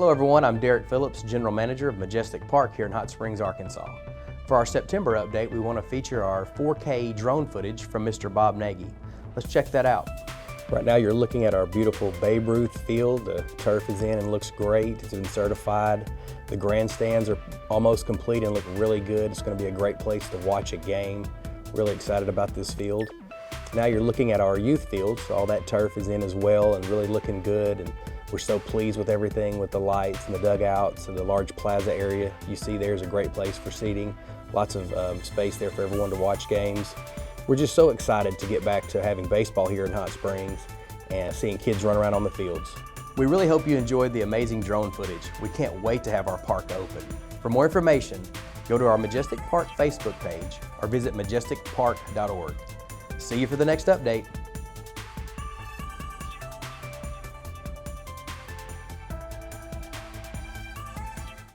Hello everyone, I'm Derek Phillips, General Manager of Majestic Park here in Hot Springs, Arkansas. For our September update, we want to feature our 4K drone footage from Mr. Bob Nagy. Let's check that out. Right now you're looking at our beautiful Babe Ruth field. The turf is in and looks great. It's been certified. The grandstands are almost complete and look really good. It's going to be a great place to watch a game. Really excited about this field. Now you're looking at our youth field, so all that turf is in as well and really looking good. And we're so pleased with everything, with the lights and the dugouts and the large plaza area. You see there's a great place for seating. Lots of space there for everyone to watch games. We're just so excited to get back to having baseball here in Hot Springs and seeing kids run around on the fields. We really hope you enjoyed the amazing drone footage. We can't wait to have our park open. For more information, go to our Majestic Park Facebook page or visit majesticpark.org. See you for the next update.